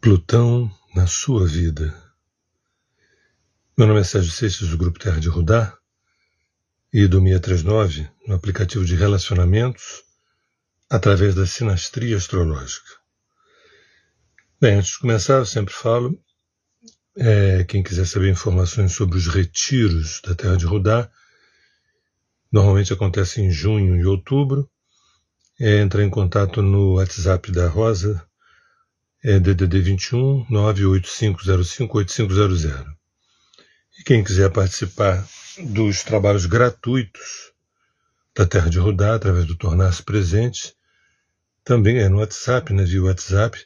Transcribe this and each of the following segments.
Plutão na sua vida. Meu nome é Sérgio Seixas, do Grupo Terra de Rudá e do 639, no aplicativo de relacionamentos, através da sinastria astrológica. Bem, antes de começar, eu sempre falo, quem quiser saber informações sobre os retiros da Terra de Rudá, normalmente acontece em junho e outubro, entra em contato no WhatsApp da Rosa, DDD 21 98505 8500. E quem quiser participar dos trabalhos gratuitos da Terra de Rudá, através do Tornar-se Presente, também é no WhatsApp, via WhatsApp.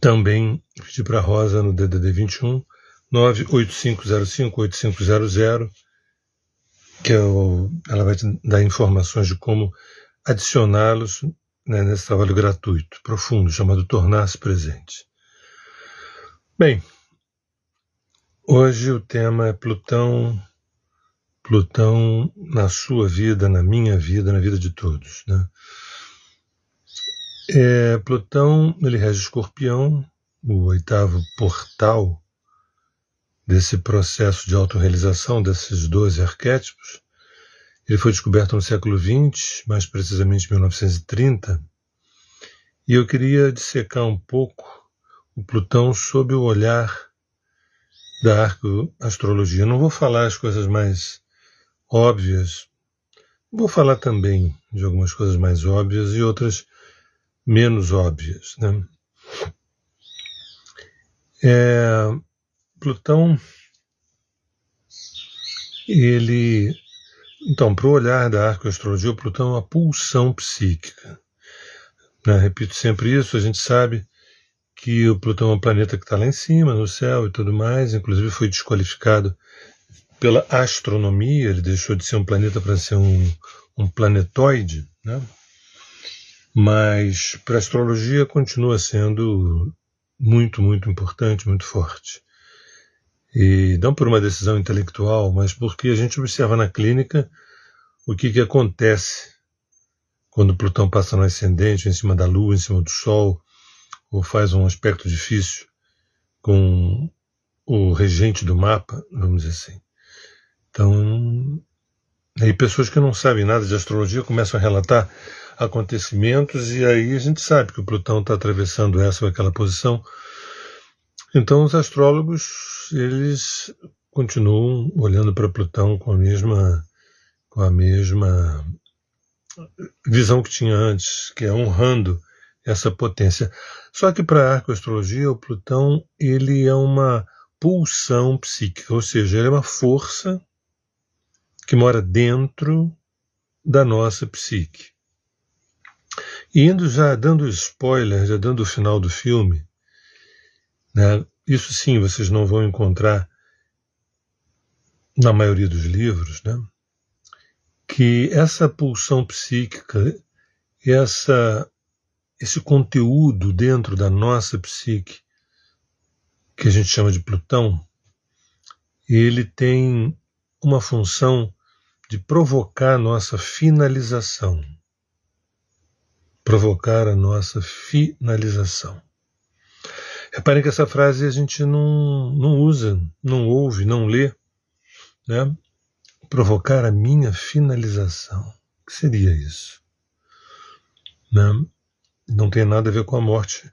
Também pedi para a Rosa no DDD 21 98505 8500, que ela vai te dar informações de como adicioná-los nesse trabalho gratuito, profundo, chamado Tornar-se Presente. Bem, hoje o tema é Plutão na sua vida, na minha vida, na vida de todos, Plutão, ele rege Escorpião, o 8º portal desse processo de autorrealização, desses 12 arquétipos. Ele foi descoberto no século XX, mais precisamente em 1930, e eu queria dissecar um pouco o Plutão sob o olhar da arqueoastrologia. Não vou falar as coisas mais óbvias, vou falar também de algumas coisas mais óbvias e outras menos óbvias. Plutão, então, para o olhar da arqueoastrologia, o Plutão é uma pulsão psíquica. Repito sempre isso, a gente sabe que o Plutão é um planeta que está lá em cima, no céu e tudo mais, inclusive foi desqualificado pela astronomia, ele deixou de ser um planeta para ser um planetoide, Mas para a astrologia continua sendo muito, muito importante, muito forte. E não por uma decisão intelectual, mas porque a gente observa na clínica o que acontece quando Plutão passa no ascendente, em cima da Lua, em cima do Sol, ou faz um aspecto difícil com o regente do mapa, vamos dizer assim. Então, aí pessoas que não sabem nada de astrologia começam a relatar acontecimentos, e aí a gente sabe que o Plutão está atravessando essa ou aquela posição. Então os astrólogos, eles continuam olhando para Plutão com a mesma visão que tinha antes, que é honrando essa potência. Só que para a arqueoastrologia, o Plutão, ele é uma pulsão psíquica, ou seja, ele é uma força que mora dentro da nossa psique. E indo já dando spoiler, já dando o final do filme, isso sim vocês não vão encontrar na maioria dos livros, que essa pulsão psíquica, esse conteúdo dentro da nossa psique, que a gente chama de Plutão, ele tem uma função de provocar a nossa finalização. Provocar a nossa finalização. Reparem que essa frase a gente não usa, não ouve, não lê. Provocar a minha finalização. O que seria isso? Não tem nada a ver com a morte.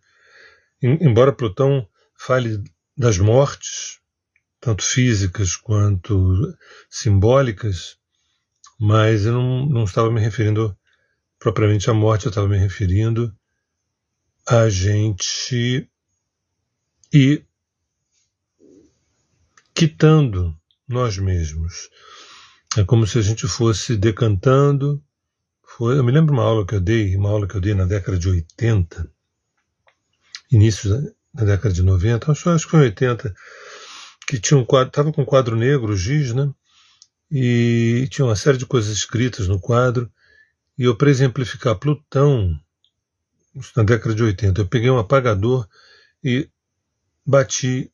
Embora Plutão fale das mortes, tanto físicas quanto simbólicas, mas eu não estava me referindo propriamente à morte, eu estava me referindo a gente ir quitando nós mesmos. É como se a gente fosse decantando. Eu me lembro uma aula que eu dei na década de 80, início da década de 90, acho que foi 80, que tinha um quadro, estava com um quadro negro, giz, e tinha uma série de coisas escritas no quadro, e eu, para exemplificar Plutão, na década de 80, eu peguei um apagador e bati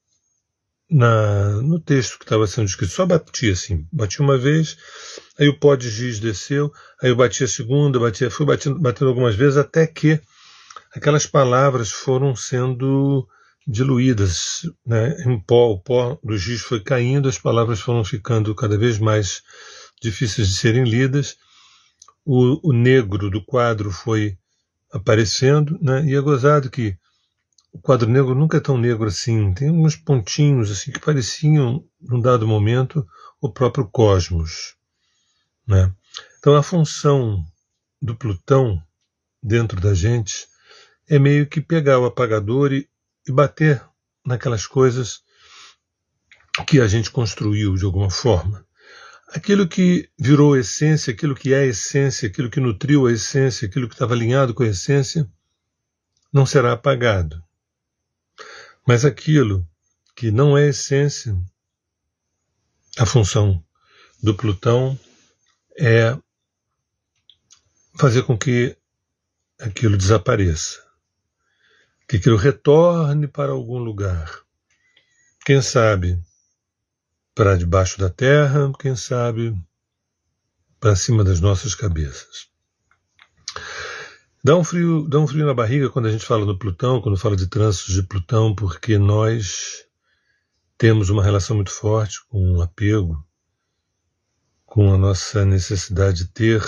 no texto que estava sendo escrito, só bati assim, bati uma vez, aí o pó de giz desceu, aí eu bati a segunda, fui batendo algumas vezes, até que aquelas palavras foram sendo diluídas, né, em pó. O pó do giz foi caindo, as palavras foram ficando cada vez mais difíceis de serem lidas. O negro do quadro foi aparecendo, né, e é gozado que o quadro negro nunca é tão negro assim. Tem uns pontinhos assim que pareciam, num dado momento, o próprio cosmos, né? Então a função do Plutão dentro da gente é meio que pegar o apagador e bater naquelas coisas que a gente construiu de alguma forma. Aquilo que virou essência, aquilo que é essência, aquilo que nutriu a essência, aquilo que estava alinhado com a essência, não será apagado. Mas aquilo que não é essência, a função do Plutão é fazer com que aquilo desapareça, que aquilo retorne para algum lugar. Quem sabe para debaixo da terra, quem sabe para cima das nossas cabeças. Dá um frio na barriga quando a gente fala do Plutão, quando fala de trânsitos de Plutão, porque nós temos uma relação muito forte com o apego, com a nossa necessidade de ter.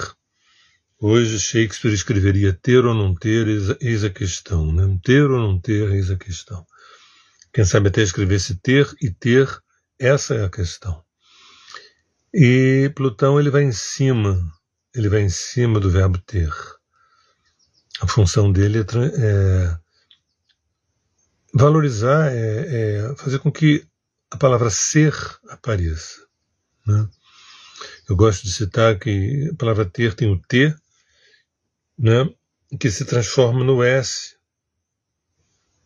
Hoje Shakespeare escreveria ter ou não ter, eis a questão, né? Ter ou não ter, eis a questão. Quem sabe até escrevesse ter e ter, essa é a questão. E Plutão ele vai em cima do verbo ter. A função dele é valorizar, é fazer com que a palavra ser apareça, né? Eu gosto de citar que a palavra ter tem o T, né, que se transforma no S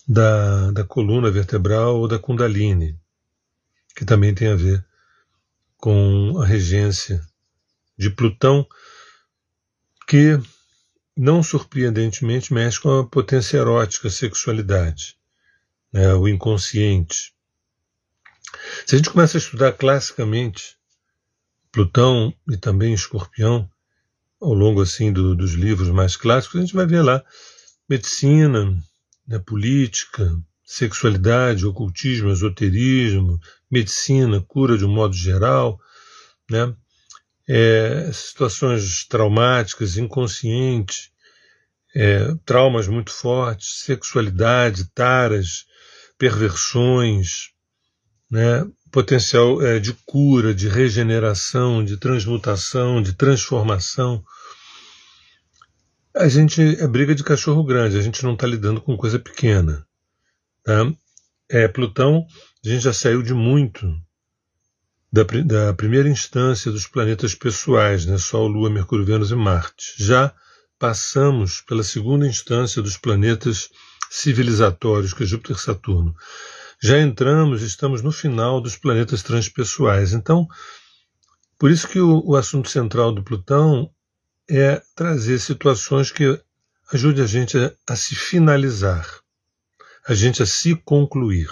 da coluna vertebral ou da Kundalini, que também tem a ver com a regência de Plutão, que não surpreendentemente mexe com a potência erótica, a sexualidade, né, o inconsciente. Se a gente começa a estudar classicamente Plutão e também Escorpião, ao longo assim dos livros mais clássicos, a gente vai ver lá medicina, né, política, sexualidade, ocultismo, esoterismo, medicina, cura de um modo geral, né, situações traumáticas, inconscientes, traumas muito fortes, sexualidade, taras, perversões, né, potencial de cura, de regeneração, de transmutação, de transformação. A gente é briga de cachorro grande, a gente não está lidando com coisa pequena. Tá? Plutão, a gente já saiu de muito da primeira instância dos planetas pessoais, né? Sol, Lua, Mercúrio, Vênus e Marte. Já passamos pela segunda instância dos planetas civilizatórios, que é Júpiter e Saturno. Já estamos no final dos planetas transpessoais. Então, por isso que o assunto central do Plutão é trazer situações que ajudem a gente a se finalizar, a gente a se concluir.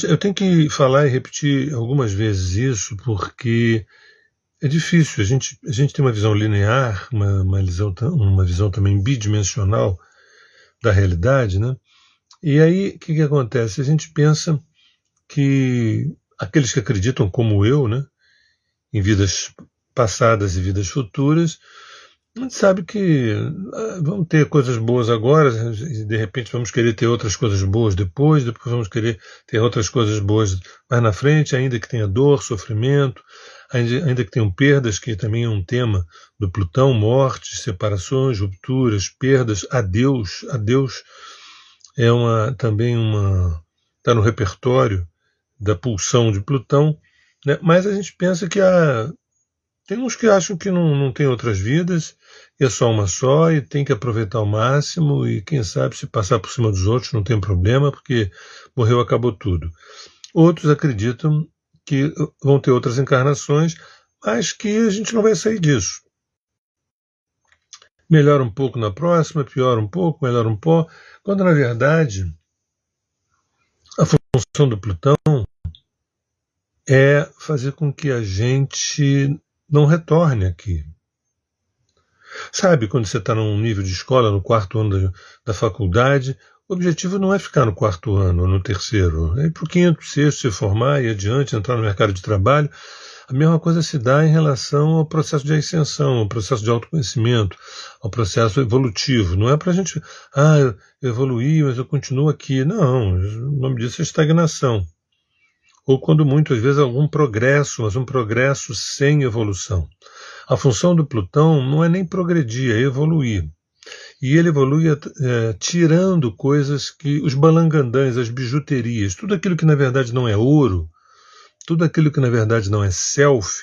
Eu tenho que falar e repetir algumas vezes isso, porque é difícil. A gente tem uma visão linear, uma visão também bidimensional da realidade, né? E aí, o que acontece? A gente pensa que aqueles que acreditam, como eu, né, em vidas passadas e vidas futuras, a gente sabe que vamos ter coisas boas agora, e de repente vamos querer ter outras coisas boas depois vamos querer ter outras coisas boas mais na frente, ainda que tenha dor, sofrimento, ainda que tenham perdas, que também é um tema do Plutão, mortes, separações, rupturas, perdas, adeus também está no repertório da pulsão de Plutão, né? Mas a gente pensa que tem uns que acham que não tem outras vidas, e é só uma só, e tem que aproveitar ao máximo, e quem sabe se passar por cima dos outros não tem problema, porque morreu, acabou tudo. Outros acreditam que vão ter outras encarnações, mas que a gente não vai sair disso. Melhora um pouco na próxima, piora um pouco, melhora um pouco, quando na verdade a função do Plutão é fazer com que a gente não retorne aqui. Sabe, quando você está num nível de escola, no quarto ano da faculdade, o objetivo não é ficar no quarto ano ou no terceiro, é ir para o quinto, sexto, se formar e adiante, entrar no mercado de trabalho. A mesma coisa se dá em relação ao processo de ascensão, ao processo de autoconhecimento, ao processo evolutivo. Não é para a gente, eu evoluí, mas eu continuo aqui. Não, o nome disso é estagnação. Ou quando muitas vezes algum progresso, mas um progresso sem evolução. A função do Plutão não é nem progredir, é evoluir. E ele evolui tirando coisas que, os balangandãs, as bijuterias, tudo aquilo que na verdade não é ouro, tudo aquilo que na verdade não é self,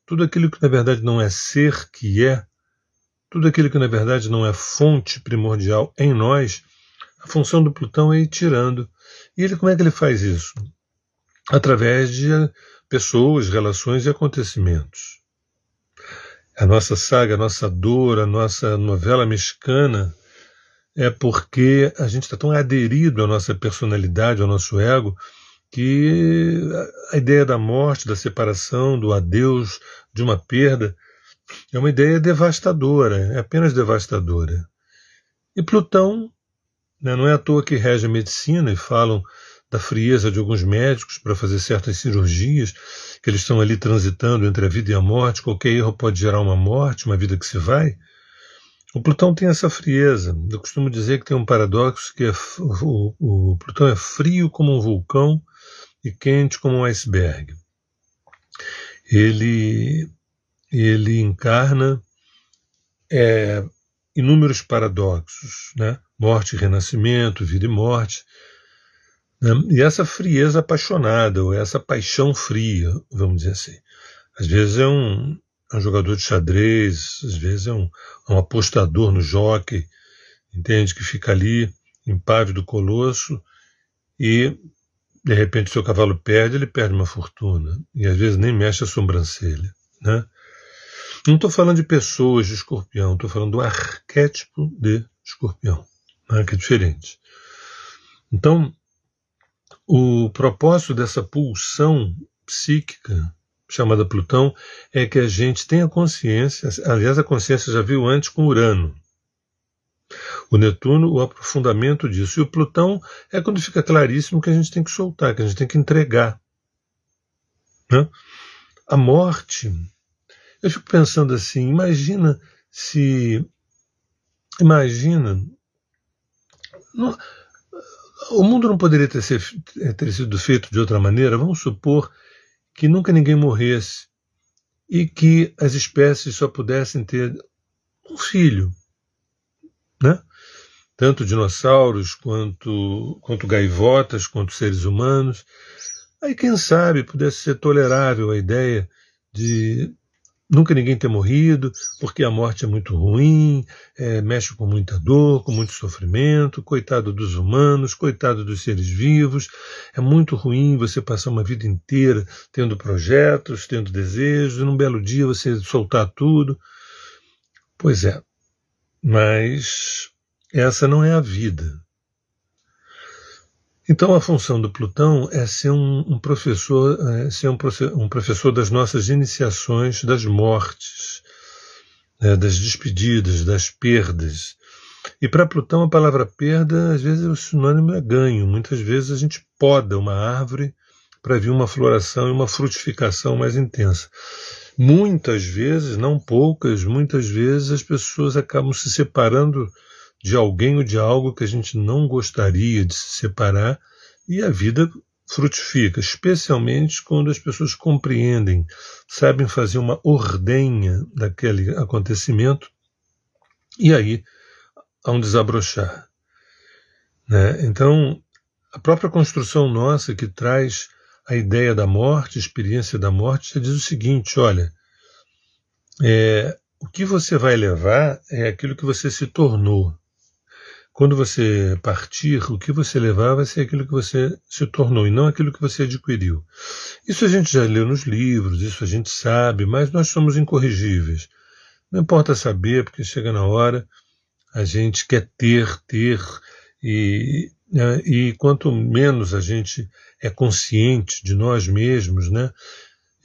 tudo aquilo que na verdade não é ser que é, tudo aquilo que na verdade não é fonte primordial em nós, a função do Plutão é ir tirando. E ele, como é que ele faz isso? Através de pessoas, relações e acontecimentos. A nossa saga, a nossa dor, a nossa novela mexicana é porque a gente está tão aderido à nossa personalidade, ao nosso ego, que a ideia da morte, da separação, do adeus, de uma perda, é uma ideia devastadora, é apenas devastadora. E Plutão, né, não é à toa que rege a medicina e falam da frieza de alguns médicos para fazer certas cirurgias, que eles estão ali transitando entre a vida e a morte, qualquer erro pode gerar uma morte, uma vida que se vai. O Plutão tem essa frieza. Eu costumo dizer que tem um paradoxo que o Plutão é frio como um vulcão e quente como um iceberg. Ele encarna inúmeros paradoxos, né? Morte e renascimento, vida e morte. Né? E essa frieza apaixonada, ou essa paixão fria, vamos dizer assim. Às vezes é um jogador de xadrez, às vezes é um apostador no jockey, entende? Que fica ali, impávido colosso, e de repente seu cavalo perde, ele perde uma fortuna, e às vezes nem mexe a sobrancelha. Né? Não estou falando de pessoas de Escorpião, estou falando do arquétipo de Escorpião, né? Que é diferente. Então, o propósito dessa pulsão psíquica chamada Plutão é que a gente tenha consciência, aliás, a consciência já viu antes com Urano. O Netuno, o aprofundamento disso. E o Plutão é quando fica claríssimo que a gente tem que soltar, que a gente tem que entregar. Né? A morte, eu fico pensando assim, imagina, o mundo não poderia ter sido feito de outra maneira. Vamos supor que nunca ninguém morresse e que as espécies só pudessem ter um filho, né? Tanto dinossauros quanto gaivotas, quanto seres humanos. Aí quem sabe pudesse ser tolerável a ideia de nunca ninguém ter morrido, porque a morte é muito ruim, mexe com muita dor, com muito sofrimento, coitado dos humanos, coitado dos seres vivos, é muito ruim você passar uma vida inteira tendo projetos, tendo desejos, e num belo dia você soltar tudo. Pois é, mas essa não é a vida. Então a função do Plutão é ser um professor, um professor das nossas iniciações, das mortes, das despedidas, das perdas. E para Plutão a palavra perda, às vezes o sinônimo é ganho. Muitas vezes a gente poda uma árvore para vir uma floração e uma frutificação mais intensa. Muitas vezes, não poucas, muitas vezes as pessoas acabam se separando de alguém ou de algo que a gente não gostaria de se separar, e a vida frutifica, especialmente quando as pessoas compreendem, sabem fazer uma ordenha daquele acontecimento, e aí há um desabrochar. Né? Então, a própria construção nossa que traz a ideia da morte, a experiência da morte, já diz o seguinte, olha, o que você vai levar é aquilo que você se tornou. Quando você partir, o que você levar vai ser aquilo que você se tornou e não aquilo que você adquiriu. Isso a gente já leu nos livros, isso a gente sabe, mas nós somos incorrigíveis. Não importa saber, porque chega na hora, a gente quer ter, e quanto menos a gente é consciente de nós mesmos, né,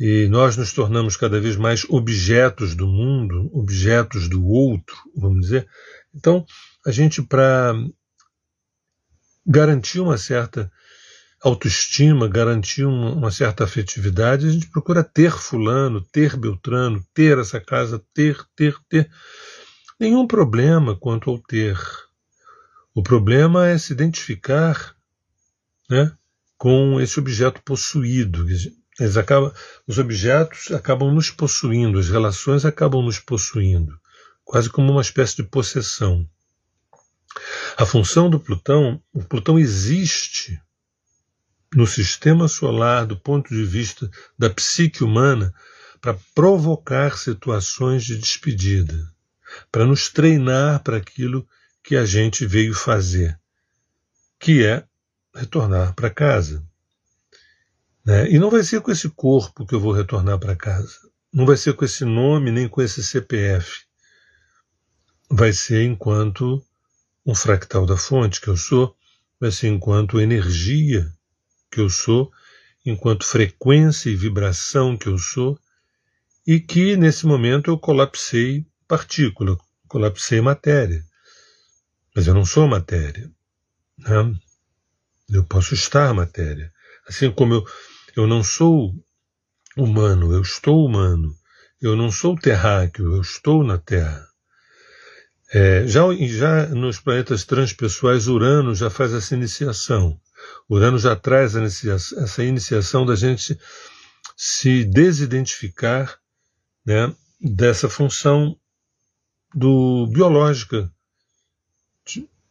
e nós nos tornamos cada vez mais objetos do mundo, objetos do outro, vamos dizer. Então, a gente, para garantir uma certa autoestima, garantir uma certa afetividade, a gente procura ter fulano, ter Beltrano, ter essa casa, ter. Nenhum problema quanto ao ter. O problema é se identificar, né, com esse objeto possuído. Os objetos acabam nos possuindo, as relações acabam nos possuindo, quase como uma espécie de possessão. A função do Plutão, o Plutão existe no sistema solar do ponto de vista da psique humana para provocar situações de despedida, para nos treinar para aquilo que a gente veio fazer, que é retornar para casa. E não vai ser com esse corpo que eu vou retornar para casa. Não vai ser com esse nome, nem com esse CPF. Vai ser enquanto um fractal da fonte que eu sou, vai ser enquanto energia que eu sou, enquanto frequência e vibração que eu sou, e que nesse momento eu colapsei partícula, colapsei matéria. Mas eu não sou matéria. Né? Eu posso estar matéria. Assim como eu não sou humano, eu estou humano. Eu não sou terráqueo, eu estou na Terra. Já nos planetas transpessoais, Urano já faz essa iniciação. Urano já traz essa iniciação da gente se desidentificar, né, dessa função biológica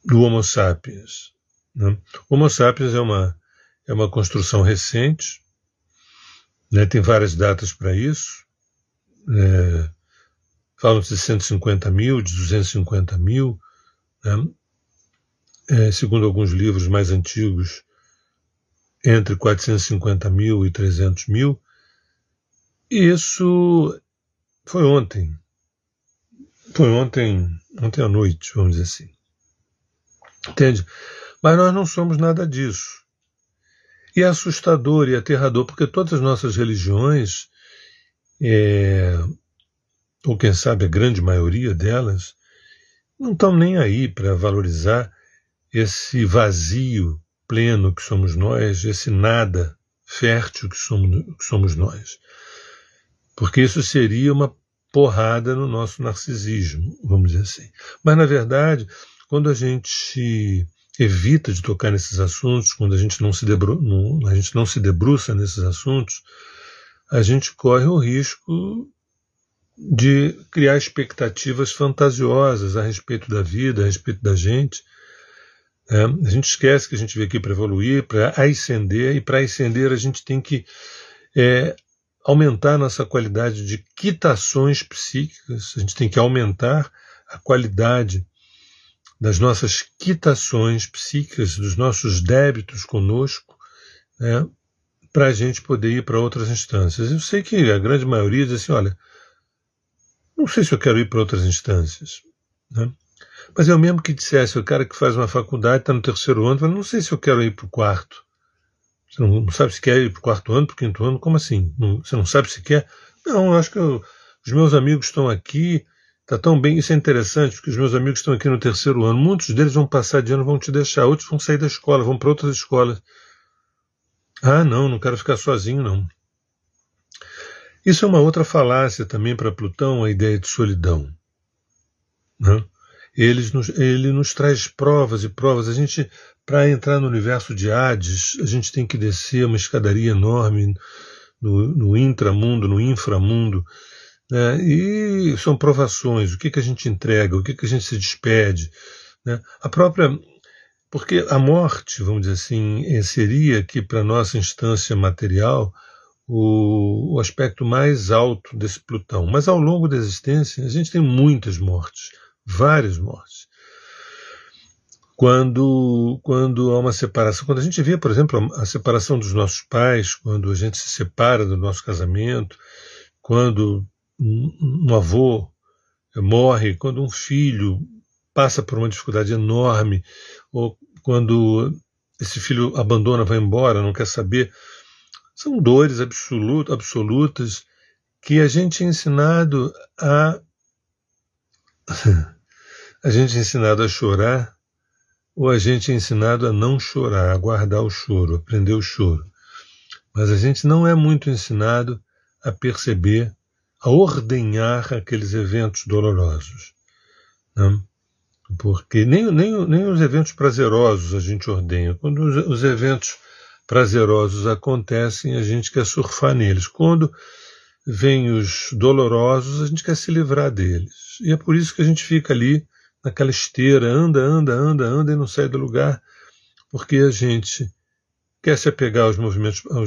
do Homo sapiens. Né? O Homo sapiens é uma construção recente, né, tem várias datas para isso. Falam-se de 150 mil, de 250 mil, né? Segundo alguns livros mais antigos, entre 450 mil e 300 mil. E isso foi ontem. Foi ontem à noite, vamos dizer assim. Entende? Mas nós não somos nada disso. E é assustador e aterrador, porque todas as nossas religiões, ou quem sabe a grande maioria delas, não estão nem aí para valorizar esse vazio pleno que somos nós, esse nada fértil que somos nós. Porque isso seria uma porrada no nosso narcisismo, vamos dizer assim. Mas, na verdade, quando a gente evita de tocar nesses assuntos, quando a gente não se debruça nesses assuntos, a gente corre o risco de criar expectativas fantasiosas a respeito da vida, a respeito da gente. A gente esquece que a gente veio aqui para evoluir, para ascender, e para ascender a gente tem que aumentar nossa qualidade de quitações psíquicas, a gente tem que aumentar a qualidade das nossas quitações psíquicas, dos nossos débitos conosco, né, para a gente poder ir para outras instâncias. Eu sei que a grande maioria diz assim, olha, não sei se eu quero ir para outras instâncias, né? Mas é o mesmo que dissesse, o cara que faz uma faculdade, está no 3º ano, fala, não sei se eu quero ir para o 4º. Você não sabe se quer ir para o 4º ano, para o 5º ano, como assim? Você não sabe se quer? Não, eu acho que os meus amigos estão aqui, está tão bem, isso é interessante, porque os meus amigos estão aqui no 3º ano, muitos deles vão passar de ano, vão te deixar, outros vão sair da escola, vão para outras escolas. Ah, não quero ficar sozinho, não. Isso é uma outra falácia também para Plutão, a ideia de solidão. Né? Ele nos traz provas e provas. A gente, para entrar no universo de Hades, a gente tem que descer uma escadaria enorme no intramundo, no inframundo, né? E são provações. O que a gente entrega, o que a gente se despede, né? Porque a morte, vamos dizer assim, seria que para a nossa instância material o aspecto mais alto desse Plutão. Mas ao longo da existência a gente tem muitas mortes, várias mortes. Quando há uma separação, quando a gente vê, por exemplo, a separação dos nossos pais, quando a gente se separa do nosso casamento, quando um avô morre, quando um filho passa por uma dificuldade enorme, ou quando esse filho abandona, vai embora, não quer saber, São dores absolutas que a gente é ensinado a a gente é ensinado a chorar, ou a gente é ensinado a não chorar, a guardar o choro, aprender o choro. Mas a gente não é muito ensinado a perceber, a ordenhar aqueles eventos dolorosos, né? Porque nem os eventos prazerosos a gente ordenha. Quando os eventos prazerosos acontecem, a gente quer surfar neles. Quando vêm os dolorosos, a gente quer se livrar deles. E é por isso que a gente fica ali naquela esteira, anda e não sai do lugar, porque a gente quer se apegar aos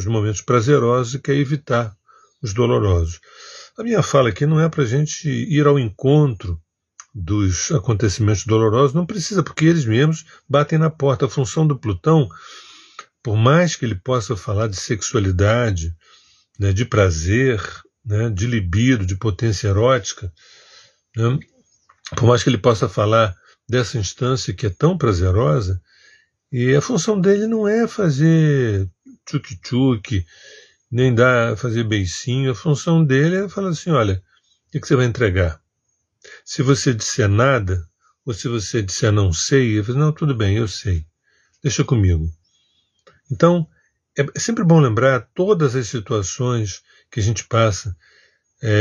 momentos prazerosos e quer evitar os dolorosos. A minha fala aqui não é para a gente ir ao encontro dos acontecimentos dolorosos, não precisa, porque eles mesmos batem na porta. A função do Plutão, por mais que ele possa falar de sexualidade, né, de prazer, né, de libido, de potência erótica, né, por mais que ele possa falar dessa instância que é tão prazerosa, e a função dele não é fazer tchuk-tchuk, nem fazer beicinho. A função dele é falar assim, olha, o que você vai entregar? Se você disser nada, ou se você disser não sei, eu falo, não, tudo bem, eu sei, deixa comigo. Então, é sempre bom lembrar todas as situações que a gente passa,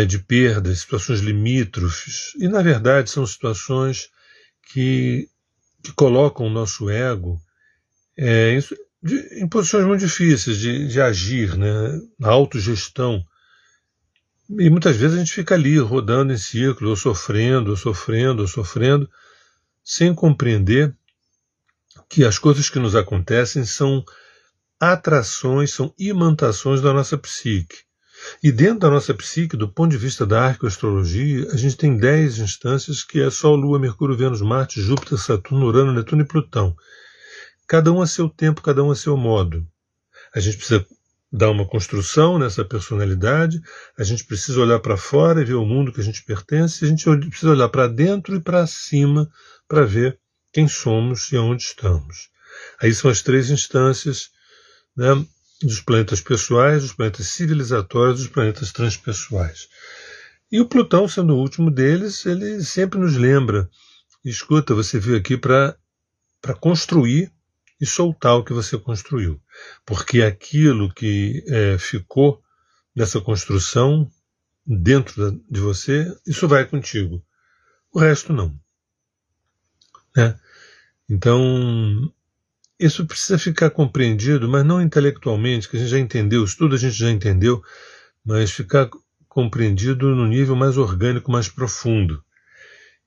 de perdas, situações limítrofes, e na verdade são situações que colocam o nosso ego em posições muito difíceis de agir, né, na autogestão. E muitas vezes a gente fica ali rodando em círculo, ou sofrendo, sem compreender que as coisas que nos acontecem são atrações, são imantações da nossa psique. E dentro da nossa psique, do ponto de vista da arqueoastrologia, a gente tem 10 instâncias, que é Sol, Lua, Mercúrio, Vênus, Marte, Júpiter, Saturno, Urano, Netuno e Plutão. Cada um a seu tempo, cada um a seu modo. A gente precisa dar uma construção nessa personalidade, a gente precisa olhar para fora e ver o mundo que a gente pertence, a gente precisa olhar para dentro e para cima para ver quem somos e aonde estamos. Aí são as 3 instâncias, né, dos planetas pessoais, dos planetas civilizatórios, dos planetas transpessoais. E o Plutão, sendo o último deles, ele sempre nos lembra, escuta, você veio aqui para construir e soltar o que você construiu. Porque aquilo que ficou dessa construção dentro de você, isso vai contigo. O resto não. Né? Então, isso precisa ficar compreendido, mas não intelectualmente, que a gente já entendeu, isso tudo a gente já entendeu, mas ficar compreendido no nível mais orgânico, mais profundo.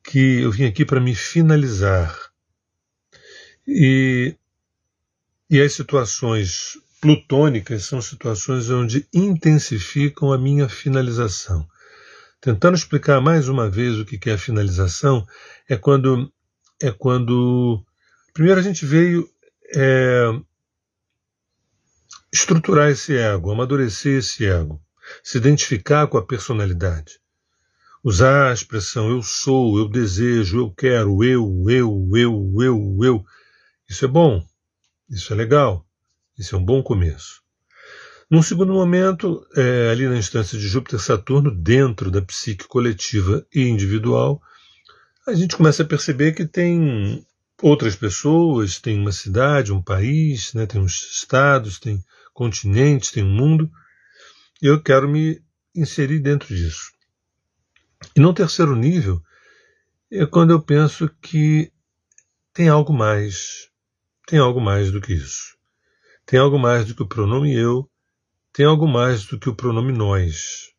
Que eu vim aqui para me finalizar. E as situações plutônicas são situações onde intensificam a minha finalização. Tentando explicar mais uma vez o que é a finalização, é quando primeiro a gente veio estruturar esse ego, amadurecer esse ego, se identificar com a personalidade, usar a expressão eu sou, eu desejo, eu quero, eu. Isso é bom, isso é legal, isso é um bom começo. Num segundo momento, ali na instância de Júpiter-Saturno, dentro da psique coletiva e individual, a gente começa a perceber que tem outras pessoas, tem uma cidade, um país, né, tem uns estados, tem continentes, tem um mundo, e eu quero me inserir dentro disso. E no terceiro nível, é quando eu penso que tem algo mais do que isso. Tem algo mais do que o pronome eu, tem algo mais do que o pronome nós.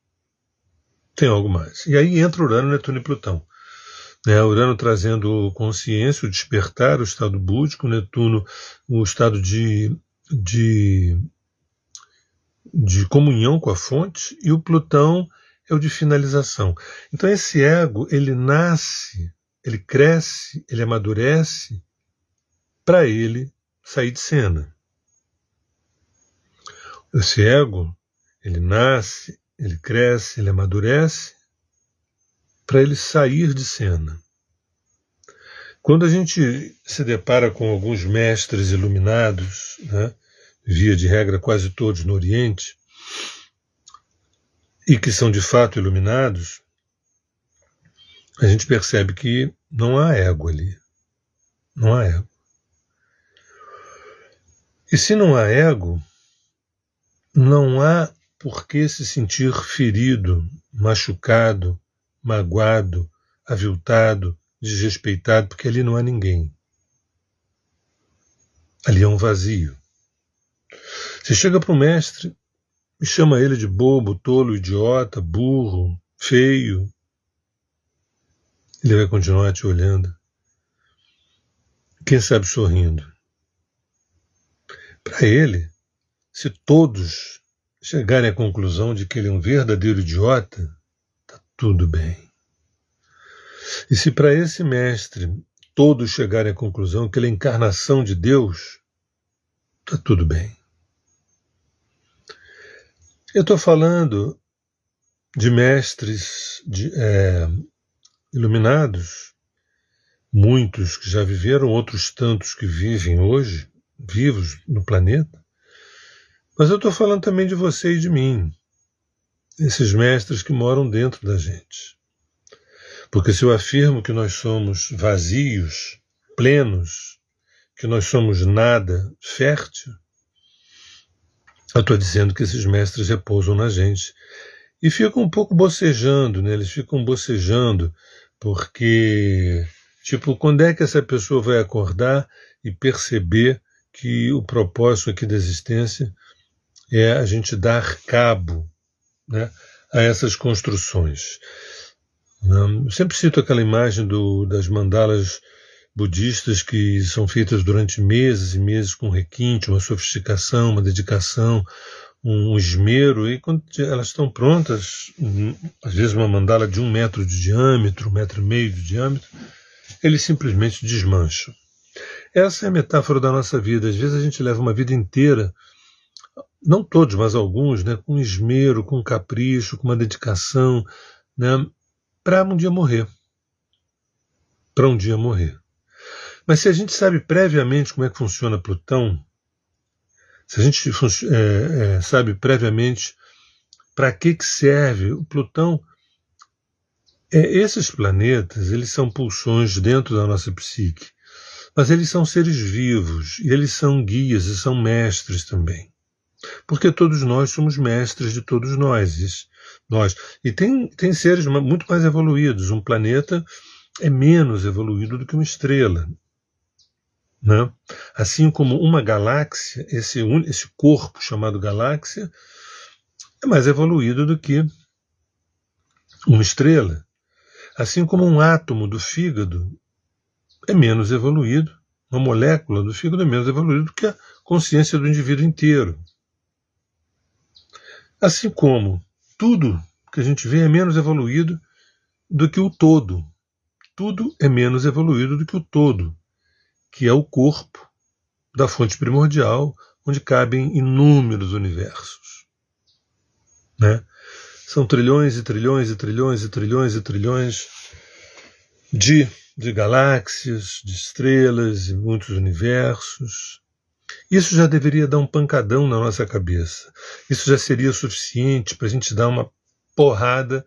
Tem algo mais. E aí entra Urano, Netuno e Plutão. Urano trazendo consciência, o despertar, o estado búdico, Netuno, o estado de comunhão com a fonte, e o Plutão é o de finalização. Então esse ego, ele nasce, ele cresce, ele amadurece para ele sair de cena. Esse ego, ele nasce, ele cresce, ele amadurece para ele sair de cena. Quando a gente se depara com alguns mestres iluminados, né, via de regra quase todos no Oriente, e que são de fato iluminados, a gente percebe que não há ego ali. Não há ego. E se não há ego, não há por que se sentir ferido, machucado, magoado, aviltado, desrespeitado, porque ali não há ninguém. Ali é um vazio. Você chega para o mestre e chama ele de bobo, tolo, idiota, burro, feio. Ele vai continuar te olhando. Quem sabe sorrindo. Para ele, se todos chegarem à conclusão de que ele é um verdadeiro idiota, está tudo bem. E se para esse mestre todos chegarem à conclusão que ele é a encarnação de Deus, está tudo bem. Eu estou falando de mestres iluminados, muitos que já viveram, outros tantos que vivem hoje, vivos no planeta, mas eu estou falando também de você e de mim, esses mestres que moram dentro da gente. Porque se eu afirmo que nós somos vazios, plenos, que nós somos nada, fértil, eu estou dizendo que esses mestres repousam na gente. E ficam um pouco bocejando, né? Eles ficam bocejando, porque, quando é que essa pessoa vai acordar e perceber que o propósito aqui da existência é a gente dar cabo, né, a essas construções? Eu sempre cito aquela imagem das mandalas budistas que são feitas durante meses e meses com requinte, uma sofisticação, uma dedicação, um esmero, e quando elas estão prontas, às vezes uma mandala de 1 metro de diâmetro, 1,5 metro de diâmetro, eles simplesmente desmancham. Essa é a metáfora da nossa vida. Às vezes a gente leva uma vida inteira, não todos, mas alguns, né, com esmero, com capricho, com uma dedicação, né, para um dia morrer. Para um dia morrer. Mas se a gente sabe previamente como é que funciona Plutão, se a gente sabe previamente para que serve o Plutão, esses planetas, eles são pulsões dentro da nossa psique, mas eles são seres vivos, e eles são guias e são mestres também. Porque todos nós somos mestres de todos nós. E tem seres muito mais evoluídos. Um planeta é menos evoluído do que uma estrela. Né? Assim como uma galáxia, esse corpo chamado galáxia, é mais evoluído do que uma estrela. Assim como um átomo do fígado é menos evoluído, uma molécula do fígado é menos evoluída do que a consciência do indivíduo inteiro. Assim como tudo que a gente vê é menos evoluído do que o todo. Tudo é menos evoluído do que o todo, que é o corpo da fonte primordial, onde cabem inúmeros universos. Né? São trilhões e trilhões e trilhões e trilhões e trilhões de galáxias, de estrelas e muitos universos. Isso já deveria dar um pancadão na nossa cabeça. Isso já seria suficiente para a gente dar uma porrada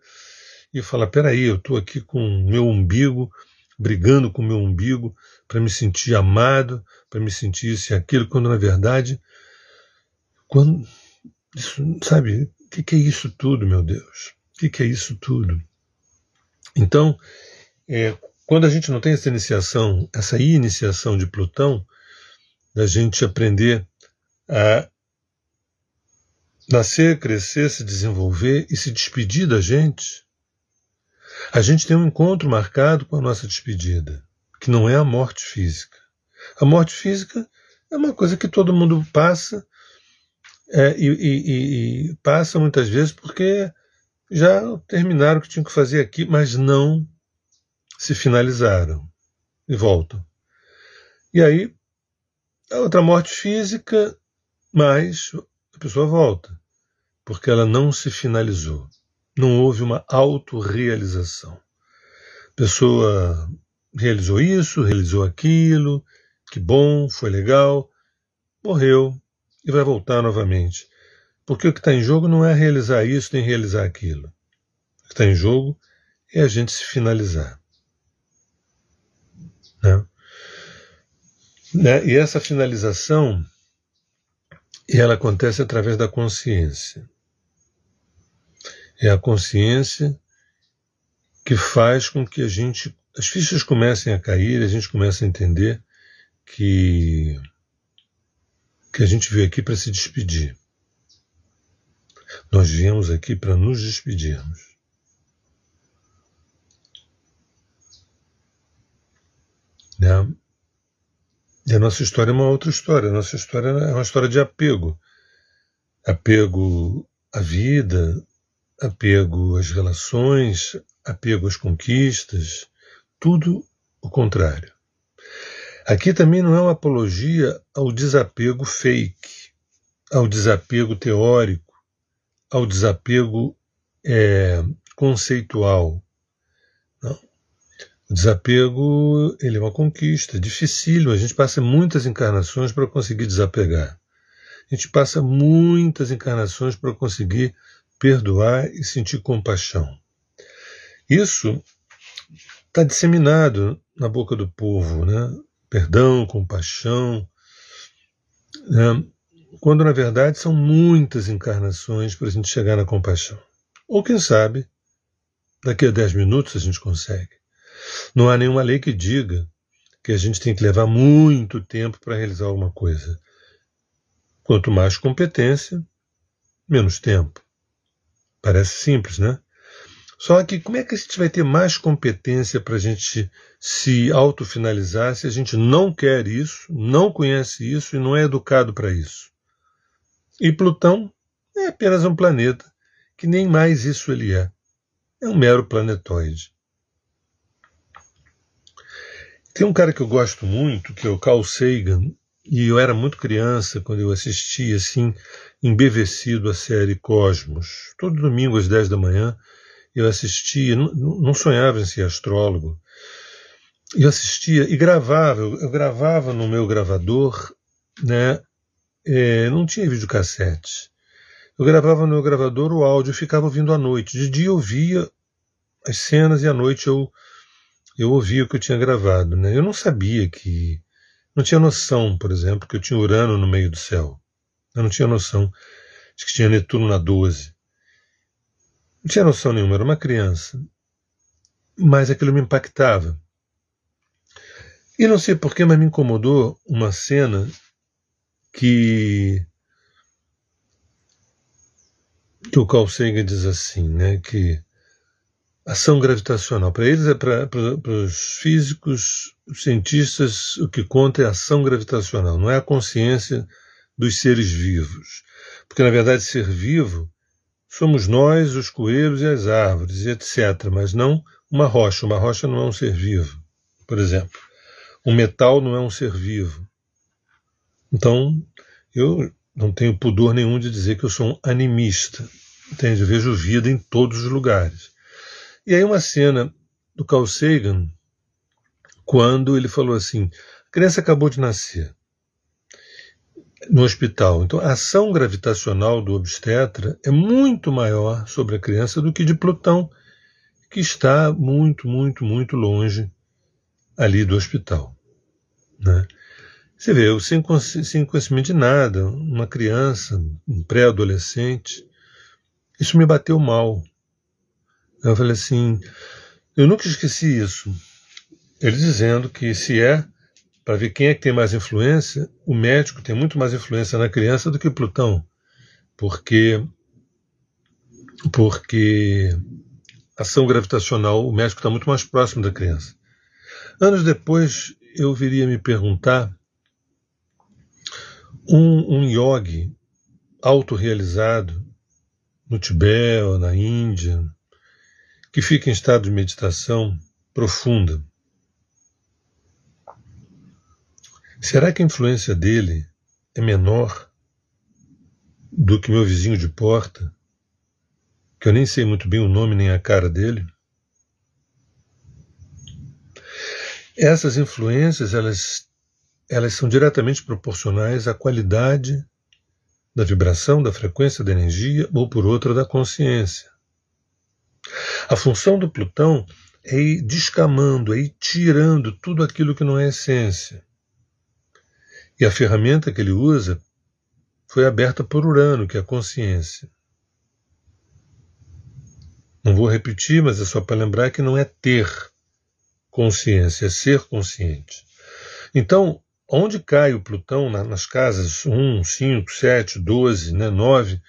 e falar, peraí, eu estou aqui com o meu umbigo, brigando com o meu umbigo para me sentir amado, para me sentir isso e aquilo, quando na verdade, sabe, o que é isso tudo, meu Deus? O que é isso tudo? Então, quando a gente não tem essa iniciação de Plutão, da gente aprender a nascer, crescer, se desenvolver e se despedir da gente, a gente tem um encontro marcado com a nossa despedida, que não é a morte física. A morte física é uma coisa que todo mundo passa, e passa muitas vezes porque já terminaram o que tinham que fazer aqui, mas não se finalizaram e voltam. E aí, a outra morte física, mas a pessoa volta, porque ela não se finalizou. Não houve uma autorrealização. A pessoa realizou isso, realizou aquilo, que bom, foi legal, morreu, e vai voltar novamente. Porque o que está em jogo não é realizar isso nem realizar aquilo. O que está em jogo é a gente se finalizar. Né? E essa finalização, ela acontece através da consciência. É a consciência que faz com que as fichas comecem a cair, a gente comece a entender que a gente veio aqui para se despedir. Nós viemos aqui para nos despedirmos. Né? E a nossa história é uma outra história. A nossa história é uma história de apego. Apego à vida, apego às relações, apego às conquistas, tudo o contrário. Aqui também não é uma apologia ao desapego fake, ao desapego teórico, ao desapego conceitual. Não. O desapego, ele é uma conquista, dificílimo. A gente passa muitas encarnações para conseguir desapegar. A gente passa muitas encarnações para conseguir perdoar e sentir compaixão. Isso está disseminado na boca do povo, né? Perdão, compaixão, né? Quando na verdade são muitas encarnações para a gente chegar na compaixão. Ou quem sabe, daqui a 10 minutos a gente consegue. Não há nenhuma lei que diga que a gente tem que levar muito tempo para realizar alguma coisa. Quanto mais competência, menos tempo. Parece simples, né? Só que como é que a gente vai ter mais competência para a gente se autofinalizar se a gente não quer isso, não conhece isso e não é educado para isso? E Plutão é apenas um planeta, que nem mais isso ele é. É um mero planetoide. Tem um cara que eu gosto muito, que é o Carl Sagan, e eu era muito criança quando eu assistia, assim, embevecido a série Cosmos. Todo domingo às 10 da manhã eu assistia, não sonhava em ser astrólogo. Eu assistia e gravava, eu gravava no meu gravador, né? Não tinha videocassete. Eu gravava no meu gravador o áudio e ficava ouvindo à noite. De dia eu via as cenas e à noite eu ouvia o que eu tinha gravado. Né? Eu não sabia que... Não tinha noção, por exemplo, que eu tinha Urano no meio do céu. Eu não tinha noção de que tinha Netuno na 12. Não tinha noção nenhuma, era uma criança. Mas aquilo me impactava. E não sei porquê, mas me incomodou uma cena que o Carl Sagan diz assim, né, que ação gravitacional, para eles, para os físicos, os cientistas, o que conta é a ação gravitacional, não é a consciência dos seres vivos. Porque, na verdade, ser vivo somos nós, os coelhos e as árvores, etc., mas não uma rocha. Uma rocha não é um ser vivo, por exemplo. Um metal não é um ser vivo. Então, eu não tenho pudor nenhum de dizer que eu sou um animista. Entende? Eu vejo vida em todos os lugares. E aí uma cena do Carl Sagan, quando ele falou assim, a criança acabou de nascer no hospital. Então, a ação gravitacional do obstetra é muito maior sobre a criança do que de Plutão, que está muito, muito, muito longe ali do hospital. Né? Você vê, eu sem conhecimento de nada, uma criança, um pré-adolescente, isso me bateu mal. Eu falei assim, eu nunca esqueci isso. Ele dizendo que se para ver quem é que tem mais influência, o médico tem muito mais influência na criança do que Plutão, porque a ação gravitacional, o médico está muito mais próximo da criança. Anos depois, eu viria me perguntar, um yogi autorrealizado no Tibete ou na Índia, que fica em estado de meditação profunda, será que a influência dele é menor do que meu vizinho de porta, que eu nem sei muito bem o nome nem a cara dele? Essas influências, elas são diretamente proporcionais à qualidade da vibração, da frequência da energia, ou por outra da consciência. A função do Plutão é ir descamando, é ir tirando tudo aquilo que não é essência. E a ferramenta que ele usa foi aberta por Urano, que é a consciência. Não vou repetir, mas é só para lembrar que não é ter consciência, é ser consciente. Então, onde cai o Plutão, nas casas 1, 5, 7, 12, 9,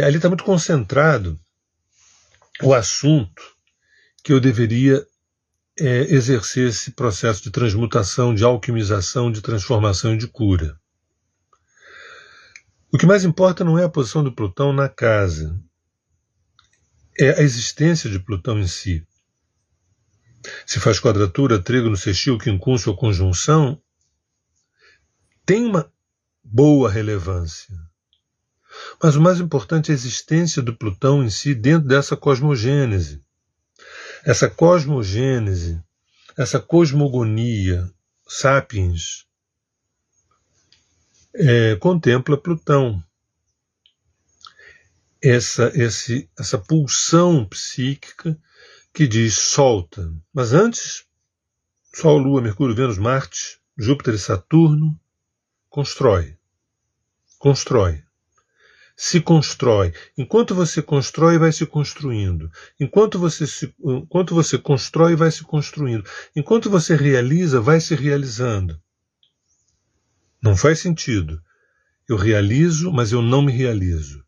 ali está muito concentrado o assunto que eu deveria exercer esse processo de transmutação, de alquimização, de transformação e de cura. O que mais importa não é a posição do Plutão na casa, é a existência de Plutão em si. Se faz quadratura, trígono, sextil, quincúncio ou conjunção, tem uma boa relevância. Mas o mais importante é a existência do Plutão em si dentro dessa cosmogênese. Essa cosmogênese, essa cosmogonia, sapiens, contempla Plutão. Essa pulsão psíquica que diz solta. Mas antes, Sol, Lua, Mercúrio, Vênus, Marte, Júpiter e Saturno, constrói. Se constrói. Enquanto você constrói, vai se construindo. Enquanto você constrói, vai se construindo. Enquanto você realiza, vai se realizando. Não faz sentido. Eu realizo, mas eu não me realizo.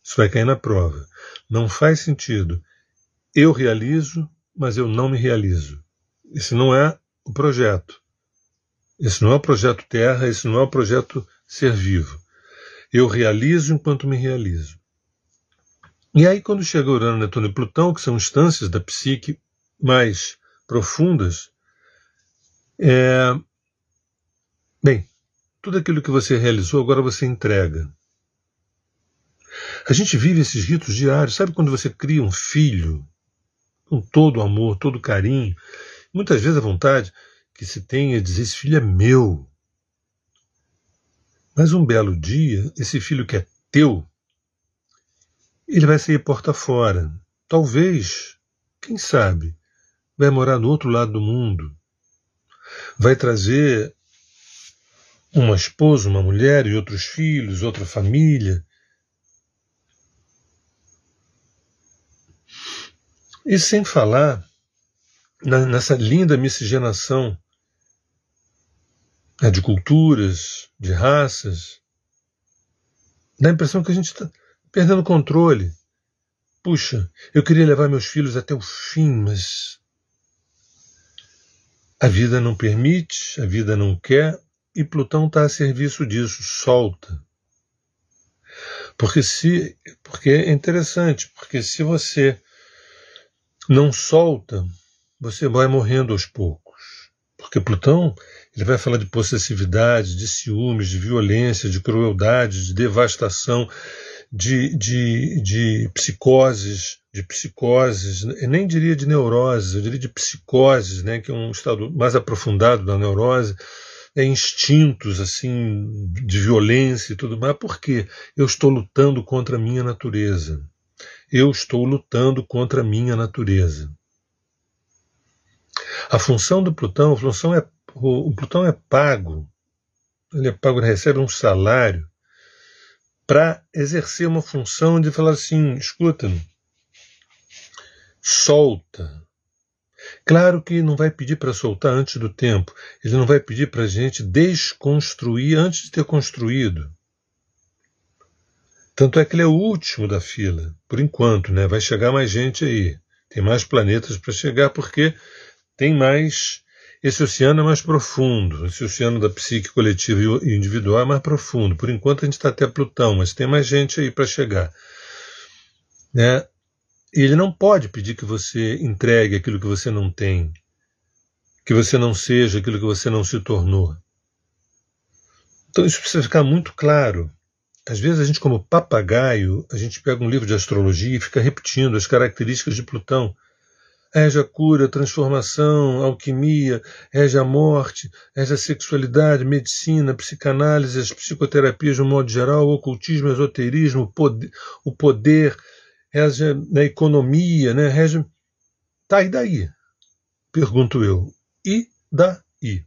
Isso vai cair na prova. Não faz sentido. Eu realizo, mas eu não me realizo. Esse não é o projeto. Esse não é o projeto Terra, esse não é o projeto Ser Vivo. Eu realizo enquanto me realizo. E aí, quando chega Urano, Netuno e Plutão, que são instâncias da psique mais profundas, tudo aquilo que você realizou, agora você entrega. A gente vive esses ritos diários. Sabe quando você cria um filho com todo o amor, todo o carinho? Muitas vezes a vontade que se tem é dizer, esse filho é meu. Mas um belo dia, esse filho que é teu, ele vai sair porta fora. Talvez, quem sabe, vai morar no outro lado do mundo. Vai trazer uma esposa, uma mulher e outros filhos, outra família. E sem falar nessa linda miscigenação de culturas, de raças, dá a impressão que a gente está perdendo o controle. Puxa, eu queria levar meus filhos até o fim, mas a vida não permite, a vida não quer, e Plutão está a serviço disso, solta. Porque é interessante, porque se você não solta, você vai morrendo aos poucos. Porque Plutão, ele vai falar de possessividade, de ciúmes, de violência, de crueldade, de devastação, de psicoses, eu nem diria de neuroses, eu diria de psicoses, né, que é um estado mais aprofundado da neurose, instintos assim, de violência e tudo mais. Por quê? Eu estou lutando contra a minha natureza. Eu estou lutando contra a minha natureza. A função do Plutão, o Plutão é pago, ele recebe um salário para exercer uma função de falar assim, escuta, solta. Claro que não vai pedir para soltar antes do tempo, ele não vai pedir para a gente desconstruir antes de ter construído. Tanto é que ele é o último da fila, por enquanto, né? Vai chegar mais gente aí, tem mais planetas para chegar, porque tem mais, esse oceano é mais profundo, esse oceano da psique coletiva e individual é mais profundo. Por enquanto a gente está até Plutão, mas tem mais gente aí para chegar, né? E ele não pode pedir que você entregue aquilo que você não tem, que você não seja aquilo que você não se tornou. Então isso precisa ficar muito claro. Às vezes a gente, como papagaio, a gente pega um livro de astrologia e fica repetindo as características de Plutão. rege a cura, a transformação, a alquimia, rege a morte, rege a sexualidade, medicina, psicanálise, as psicoterapias de um modo geral, o ocultismo, o esoterismo, o poder, rege a economia, né? Rege... Tá, e daí? Pergunto eu. E daí?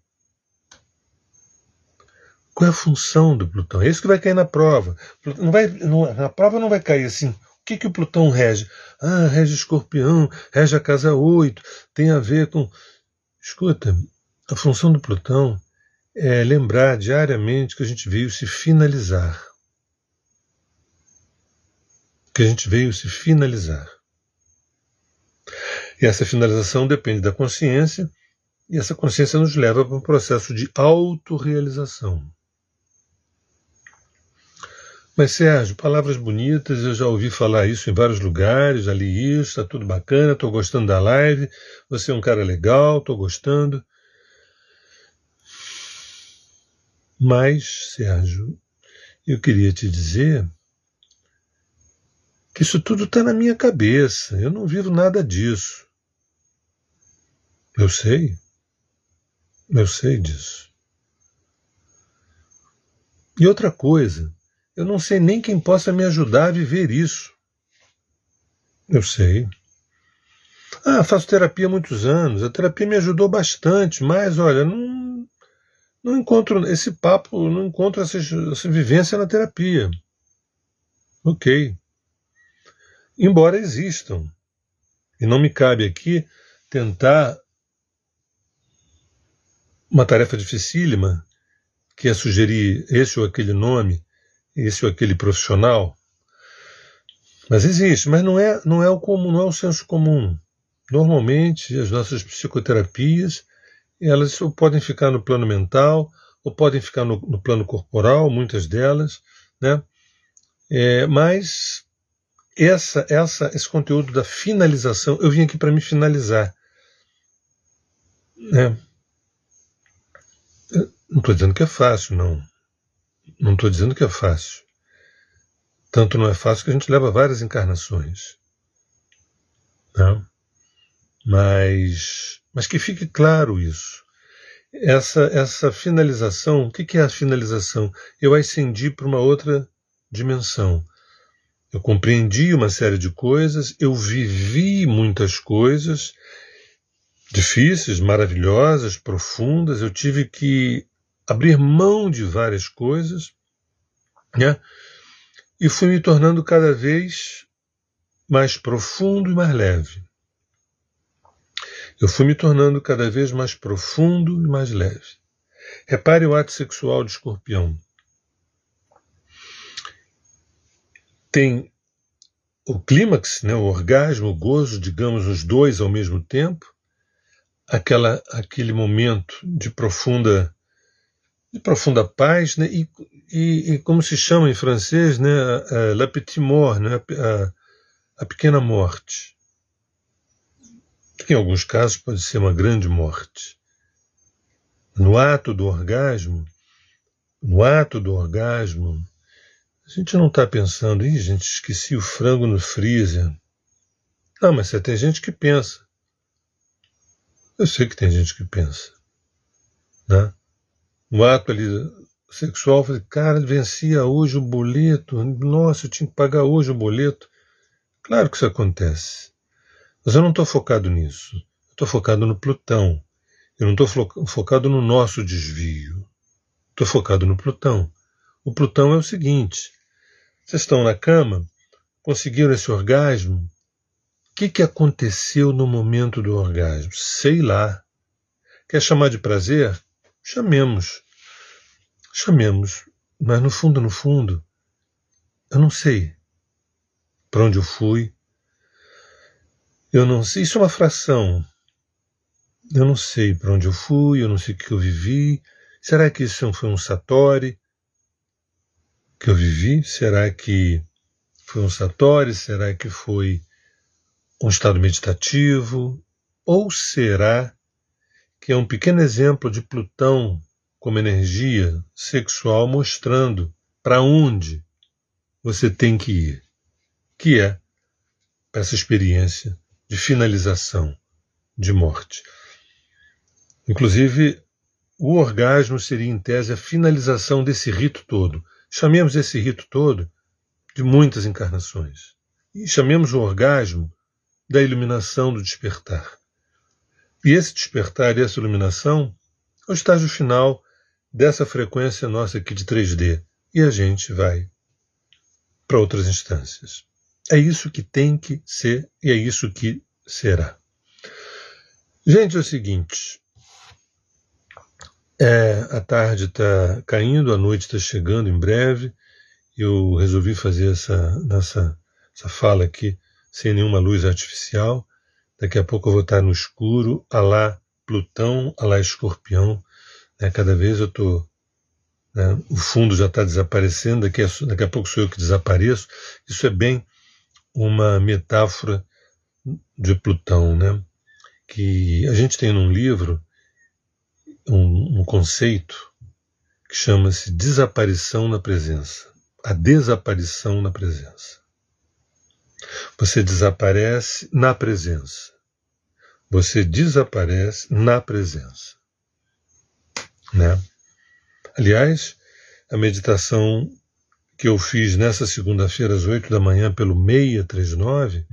Qual é a função do Plutão? É isso que vai cair na prova. Na prova não vai cair assim. O que o Plutão rege? Ah, rege Escorpião, rege a casa 8, tem a ver com... Escuta, a função do Plutão é lembrar diariamente que a gente veio se finalizar. Que a gente veio se finalizar. E essa finalização depende da consciência, e essa consciência nos leva para um processo de autorrealização. Mas, Sérgio, palavras bonitas, eu já ouvi falar isso em vários lugares, já li isso, está tudo bacana, estou gostando da live, você é um cara legal, estou gostando. Mas, Sérgio, eu queria te dizer que isso tudo está na minha cabeça, eu não vivo nada disso. Eu sei disso. E outra coisa, eu não sei nem quem possa me ajudar a viver isso. Eu sei. Ah, faço terapia há muitos anos, a terapia me ajudou bastante, mas, olha, não encontro esse papo, não encontro essa vivência na terapia. Ok. Embora existam. E não me cabe aqui tentar uma tarefa dificílima, que é sugerir esse ou aquele nome, esse ou aquele profissional. Mas existe, mas não é o comum, não é o senso comum. Normalmente, as nossas psicoterapias, elas ou podem ficar no plano mental, ou podem ficar no plano corporal, muitas delas, né? Mas esse conteúdo da finalização, eu vim aqui para me finalizar, né? Não estou dizendo que é fácil, não. Não estou dizendo que é fácil. Tanto não é fácil que a gente leva várias encarnações. Né? Mas que fique claro isso. Essa finalização, o que é a finalização? Eu ascendi para uma outra dimensão. Eu compreendi uma série de coisas, eu vivi muitas coisas difíceis, maravilhosas, profundas, eu tive que abrir mão de várias coisas, né? E fui me tornando cada vez mais profundo e mais leve. Eu fui me tornando cada vez mais profundo e mais leve. Repare o ato sexual de Escorpião. Tem o clímax, né, o orgasmo, o gozo, digamos, os dois ao mesmo tempo, aquele momento de profunda paz, né, e como se chama em francês, né, la petite mort, né, a pequena morte, que em alguns casos pode ser uma grande morte. No ato do orgasmo, a gente não está pensando, gente, esqueci o frango no freezer. Não, mas você tem gente que pensa. Eu sei que tem gente que pensa, né? No ato ali sexual, eu falei, cara, vencia hoje o boleto, nossa, eu tinha que pagar hoje o boleto. Claro que isso acontece. Mas eu não estou focado nisso. Eu estou focado no Plutão. Eu não estou focado no nosso desvio. Estou focado no Plutão. O Plutão é o seguinte, vocês estão na cama, conseguiram esse orgasmo, o que aconteceu no momento do orgasmo? Sei lá. Quer chamar de prazer? Chamemos. Mas no fundo, eu não sei para onde eu fui. Eu não sei. Isso é uma fração. Eu não sei para onde eu fui, eu não sei o que eu vivi. Será que isso foi um satori que eu vivi? Será que foi um satori? Será que foi um estado meditativo? Ou será que é um pequeno exemplo de Plutão como energia sexual mostrando para onde você tem que ir, que é essa experiência de finalização de morte. Inclusive, o orgasmo seria, em tese, a finalização desse rito todo. Chamemos esse rito todo de muitas encarnações. E chamemos o orgasmo da iluminação do despertar. E esse despertar e essa iluminação é o estágio final dessa frequência nossa aqui de 3D. E a gente vai para outras instâncias. É isso que tem que ser e é isso que será. Gente, é o seguinte, a tarde está caindo, a noite está chegando em breve. Eu resolvi fazer essa fala aqui sem nenhuma luz artificial. Daqui a pouco eu vou estar no escuro, a lá Plutão, a lá Escorpião. Cada vez eu estou... o fundo já está desaparecendo, daqui a pouco sou eu que desapareço. Isso é bem uma metáfora de Plutão, que a gente tem num livro um conceito que chama-se desaparição na presença. A desaparição na presença. Você desaparece na presença. Você desaparece na presença. Aliás, a meditação que eu fiz nessa segunda-feira às 8 da manhã pelo 639,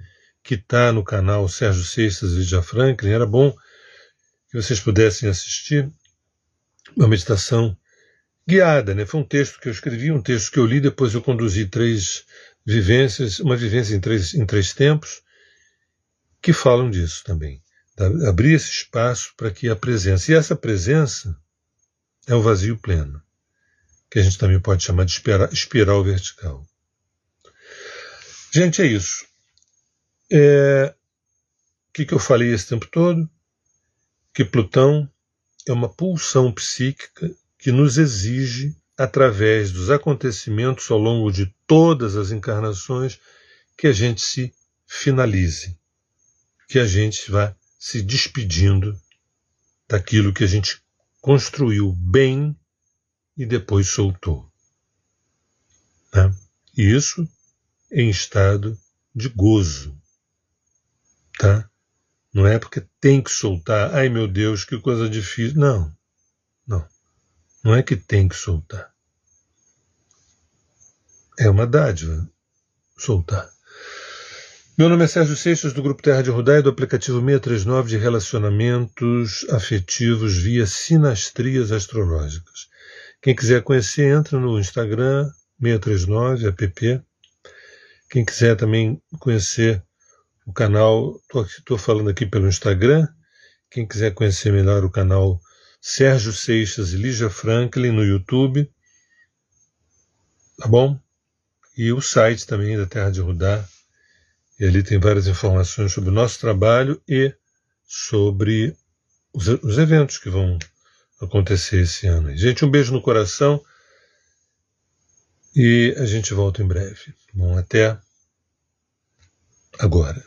que está no canal Sérgio Seixas Lígia Franklin, era bom que vocês pudessem assistir. Uma meditação guiada, Foi um texto que eu escrevi, um texto que eu li, depois eu conduzi 3 vivências, uma vivência em três tempos, que falam disso também. Abrir esse espaço para que a presença, e essa presença é o vazio pleno, que a gente também pode chamar de espiral vertical. Gente, é isso. O que eu falei esse tempo todo? Que Plutão é uma pulsão psíquica que nos exige, através dos acontecimentos ao longo de todas as encarnações, que a gente se finalize, que a gente vá se despedindo daquilo que a gente construiu bem e depois soltou. E isso em estado de gozo. Não é porque tem que soltar, ai meu Deus, que coisa difícil. Não. Não é que tem que soltar. É uma dádiva soltar. Meu nome é Sérgio Seixas, do Grupo Terra de Rudá e do aplicativo 639 de relacionamentos afetivos via sinastrias astrológicas. Quem quiser conhecer, entra no Instagram, 639, app. Quem quiser também conhecer o canal, estou falando aqui pelo Instagram. Quem quiser conhecer melhor o canal Sérgio Seixas e Lígia Franklin no YouTube, tá bom? E o site também da Terra de Rudá, e ali tem várias informações sobre o nosso trabalho e sobre os eventos que vão acontecer esse ano. Gente, um beijo no coração e a gente volta em breve. Bom, até agora.